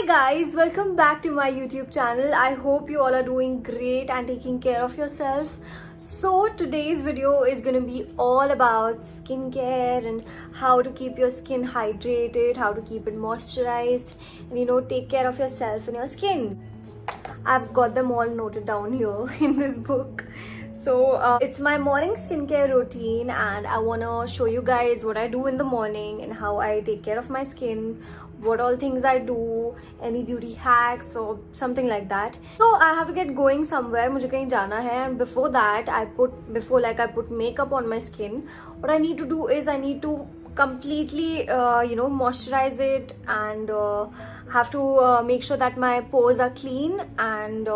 Hi guys, welcome back to my YouTube channel. I hope you all are doing great and taking care of yourself. So today's video is going to be all about skincare and how to keep your skin hydrated, how to keep it moisturized, and take care of yourself and your skin. I've got them all noted down here in this book. So it's my morning skincare routine and I want to show you guys what I do in the morning and how I take care of my skin, what all things I do, any beauty hacks or something like that. So I have to get going somewhere, मुझे कहीं जाना है, and before that I put makeup on my skin. What I need to do is I need to completely moisturize it and have to make sure that my pores are clean, and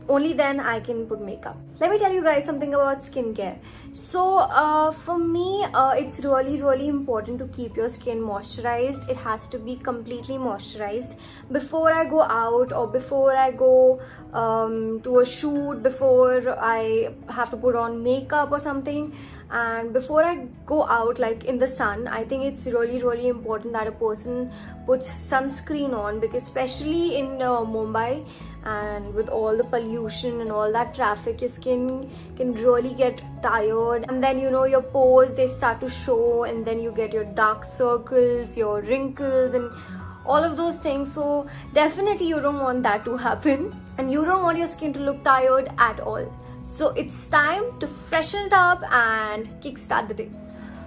only then I can put makeup. Let me tell you guys something about skincare. So for me, it's really important to keep your skin moisturized. It has to be completely moisturized before I go out, or before I go to a shoot, before I have to put on makeup or something, and before I go out like in the sun. I think it's really important that a person puts sunscreen on, because especially in Mumbai and with all the pollution and all that traffic, your skin can really get tired, and then your pores, they start to show, and then you get your dark circles, your wrinkles and all of those things. So definitely you don't want that to happen, and you don't want your skin to look tired at all. So it's time to freshen it up and kickstart the day.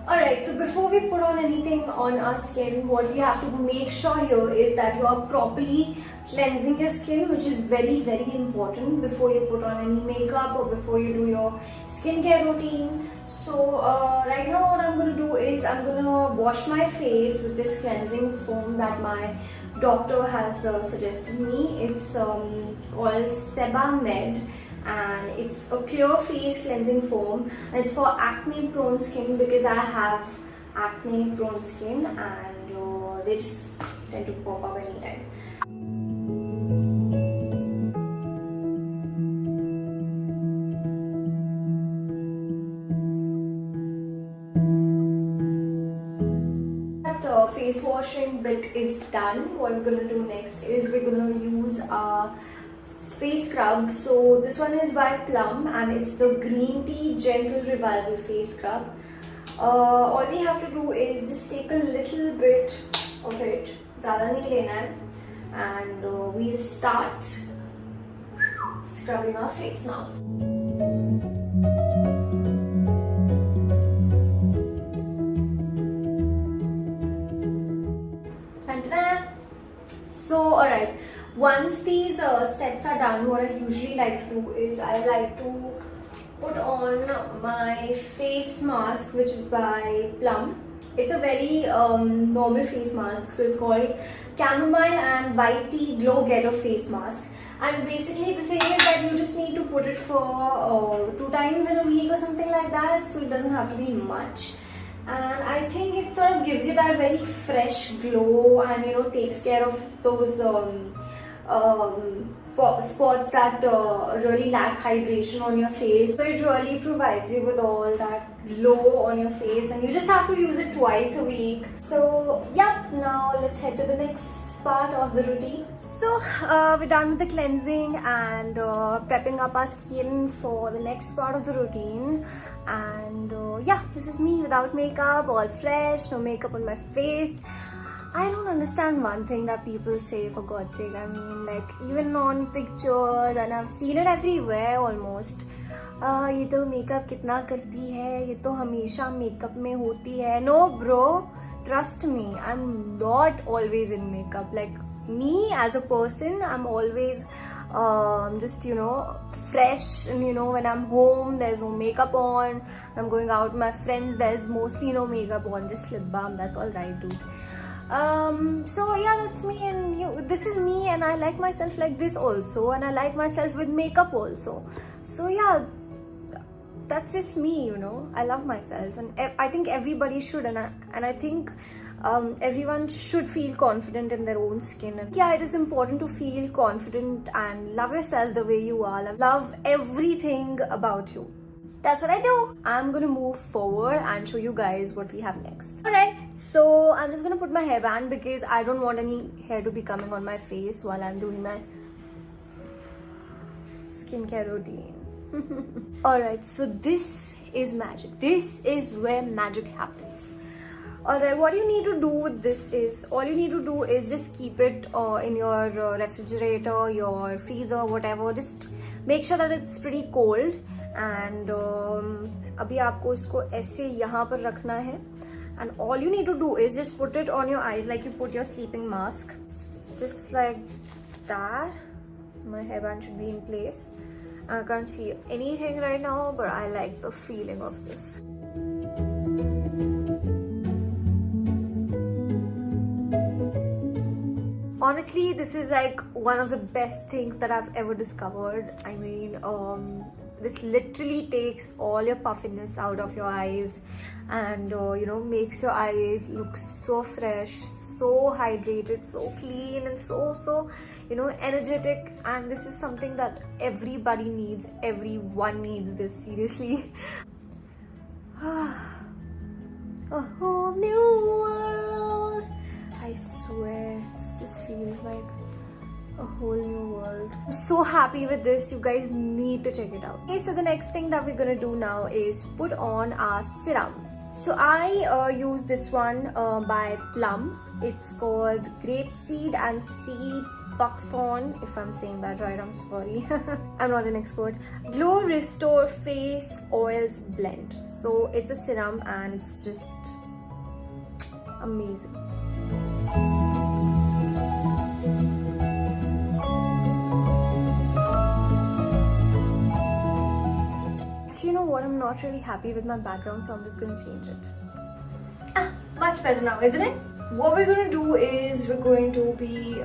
Alright, so before we put on anything on our skin, what we have to make sure here is that you are properly cleansing your skin, which is very important before you put on any makeup or before you do your skincare routine. So right now what I'm going to do is I'm going to wash my face with this cleansing foam that my doctor has suggested me. It's called Sebamed, and it's a clear face cleansing foam, and it's for acne prone skin, because I have acne prone skin and they just tend to pop up anytime. That face washing bit is done. What we're going to do next is we're going to use our face scrub. So this one is by Plum and it's the green tea gentle revival face scrub. All we have to do is just take a little bit of it, zyada nahi lena hai, and we'll start scrubbing our face now. So alright, once these steps are done, what I usually like to do is I like to put on my face mask, which is by Plum. It's a very normal face mask, so it's called Chamomile and White Tea Glow Getter Face Mask. And basically the thing is that you just need to put it for 2 times in a week or something like that, so it doesn't have to be much. And I think it sort of gives you that very fresh glow, and takes care of those spots that really lack hydration on your face. So it really provides you with all that glow on your face, and you just have to use it twice a week. So yeah, now let's head to the next part of the routine. So we're done with the cleansing and prepping up our skin for the next part of the routine. And yeah, this is me without makeup, all fresh, no makeup on my face. I don't understand one thing that people say, for God's sake. I mean, like, even on pictures, and I've seen it everywhere almost. ये तो makeup कितना करती है, ये तो हमेशा makeup में होती है. No bro, trust me, I'm not always in makeup. Like, me as a person, I'm always just fresh, and when I'm home there's no makeup on. I'm going out with my friends, there's mostly no makeup on, just lip balm, that's all right, dude. So yeah, that's me, and this is me, and I like myself like this also, and I like myself with makeup also. So yeah, that's just me, I love myself, and I think everybody should, and I think everyone should feel confident in their own skin. And yeah, it is important to feel confident and love yourself the way you are. Love everything about you. that's what I do. I'm gonna move forward and show you guys what we have next. Alright, so I'm just gonna put my hairband because I don't want any hair to be coming on my face while I'm doing my skincare routine. Alright, so this is magic. This is where magic happens. Alright, what you need to do with this is, all you need to do is just keep it in your refrigerator, your freezer, whatever. Just make sure that it's pretty cold. And अभी आपको इसको ऐसे यहाँ पर रखना है. And all you need to do is just put it on your eyes like you put your sleeping mask. Just like that. My hairband should be in place. I can't see anything right now, but I like the feeling of this. Honestly, this is like one of the best things that I've ever discovered. I mean, this literally takes all your puffiness out of your eyes and you know, makes your eyes look so fresh, so hydrated, so clean, and so you know, energetic. And this is something that everybody needs. Everyone needs this, seriously. A whole new world, I swear. This just feels like a whole new world. I'm so happy with this. You guys need to check it out. Okay, so the next thing that we're gonna do now is put on our serum. So I use this one by Plum. It's called Grapeseed and Sea Buckthorn. If I'm saying that right, I'm sorry. I'm not an expert. Glow Restore Face Oils Blend. So it's a serum and it's just amazing. You know what, I'm not really happy with my background, so I'm just gonna change it. Much better now, isn't it? What we're gonna do is we're going to be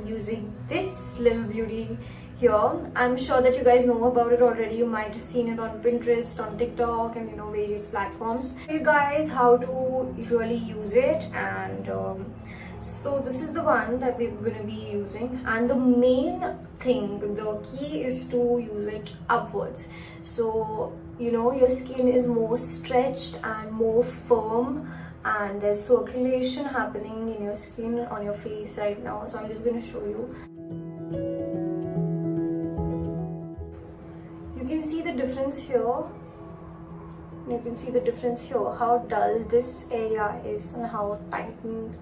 using this little beauty here. I'm sure that you guys know about it already. You might have seen it on Pinterest, on TikTok, and you know, various platforms. Tell you guys how to really use it. And so this is the one that we're gonna be using, and the main thing, the key is to use it upwards, so you know, your skin is more stretched and more firm, and there's circulation happening in your skin, on your face right now. So I'm just gonna show you. You can see the difference here. You can see the difference here, how dull this area is and how tightened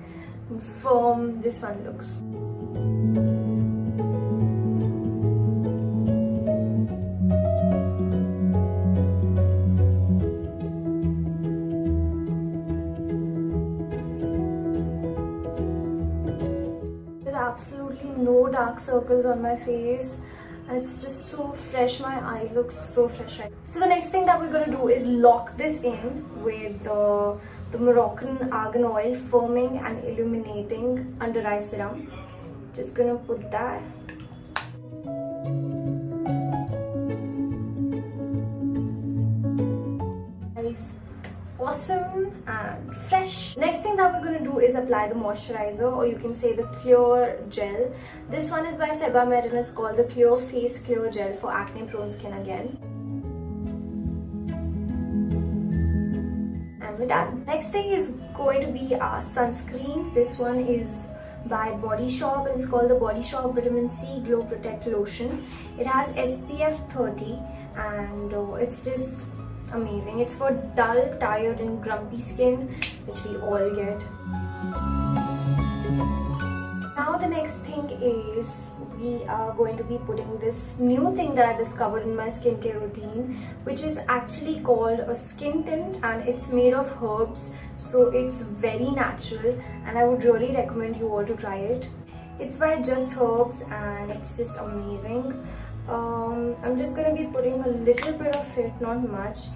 and firm this one looks. There's absolutely no dark circles on my face, and it's just so fresh. My eyes look so fresh. So the next thing that we're gonna do is lock this in with the Moroccan Argan Oil Firming and Illuminating Under Eye Serum. Just gonna put that. Nice, awesome and fresh. Next thing that we're gonna do is apply the moisturizer, or you can say the clear gel. This one is by Sebamed. It's called the Clear Face Clear Gel for acne prone skin again. We're done. Next thing is going to be our sunscreen. This one is by Body Shop and it's called the Body Shop Vitamin C Glow Protect Lotion. It has SPF 30 and it's just amazing. It's for dull, tired and grumpy skin, which we all get. Now the next thing is we are going to be putting this new thing that I discovered in my skincare routine, which is actually called a skin tint, and it's made of herbs, so it's very natural and I would really recommend you all to try it. It's by Just Herbs and it's just amazing. I'm just going to be putting a little bit of it, not much.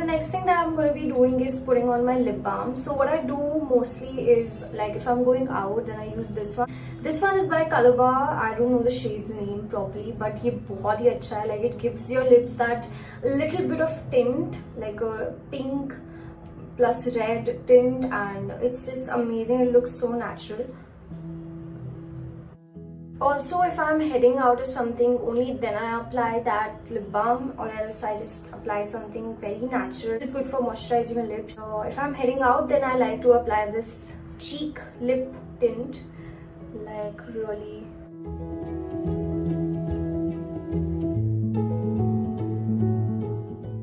Next thing that I'm going to be doing is putting on my lip balm. So what I do mostly is, like, if I'm going out, then I use this one. This one is by Calabar. I don't know the shade's name properly, but ये बहुत ही अच्छा है. Like, it gives your lips that little bit of tint, like a pink plus red tint, and it's just amazing. It looks so natural. Also, if I'm heading out or something, only then I apply that lip balm, or else I just apply something very natural. It's good for moisturizing your lips. So if I'm heading out, then I like to apply this cheek lip tint, like really.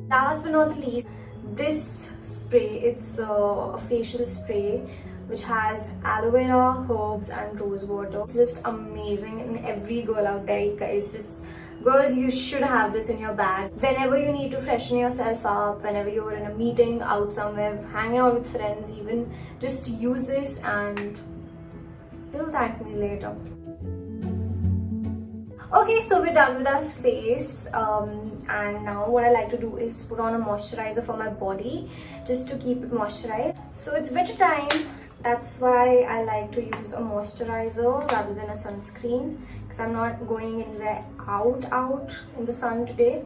Last but not the least, this spray, it's a facial spray which has aloe vera, herbs and rose water. It's just amazing, and every girl out there, guys, just girls, you should have this in your bag whenever you need to freshen yourself up, whenever you're in a meeting, out somewhere, hanging out with friends even. Just use this and you'll thank me later. Okay, so we're done with our face, and now what I like to do is put on a moisturizer for my body just to keep it moisturized. So it's winter time, that's why I like to use a moisturizer rather than a sunscreen, because I'm not going anywhere out in the sun today.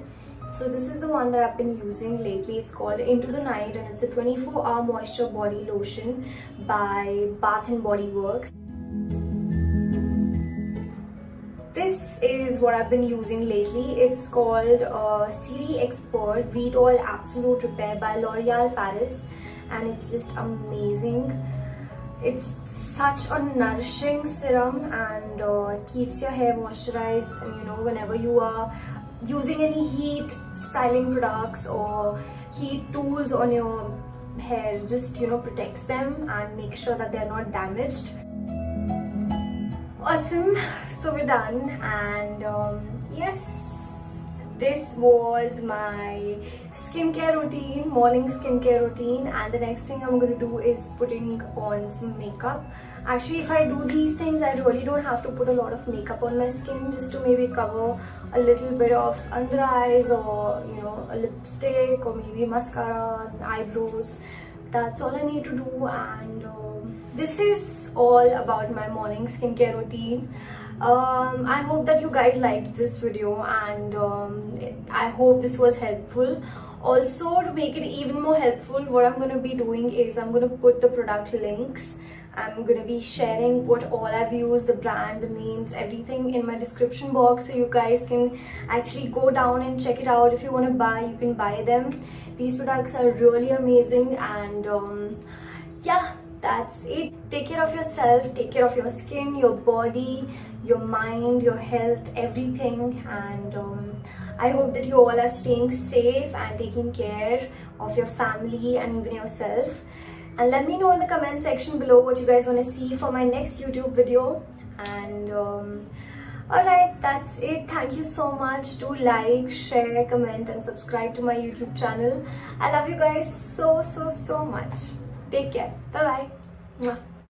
So this is the one that I've been using lately. It's called Into the Night, and it's a 24-hour moisture body lotion by Bath & Body Works. This is what I've been using lately. It's called CD Expert Wheat Oil Absolute Repair by L'Oreal Paris, and it's just amazing. It's such a nourishing serum, and it keeps your hair moisturized. And you know, whenever you are using any heat styling products or heat tools on your hair, just, you know, protects them and make sure that they're not damaged. Awesome, so we're done, and yes, this was my skincare routine, morning skincare routine, and the next thing I'm gonna do is putting on some makeup. Actually, if I do these things, I really don't have to put a lot of makeup on my skin, just to maybe cover a little bit of under eyes, or you know, a lipstick, or maybe mascara and eyebrows. That's all I need to do, and this is all about my morning skincare routine. I hope that you guys liked this video, and I hope this was helpful. Also, to make it even more helpful, what I'm going to be doing is I'm going to put the product links. I'm going to be sharing what all I've used, the brand, the names, everything in my description box, so you guys can actually go down and check it out. If you want to buy, you can buy them. These products are really amazing, and yeah, that's it. Take care of yourself, take care of your skin, your body, your mind, your health, everything, and I hope that you all are staying safe and taking care of your family and even yourself. And let me know in the comment section below what you guys want to see for my next YouTube video. And alright, that's it. Thank you so much. Do like, share, comment and subscribe to my YouTube channel. I love you guys so much. Take care. Bye bye.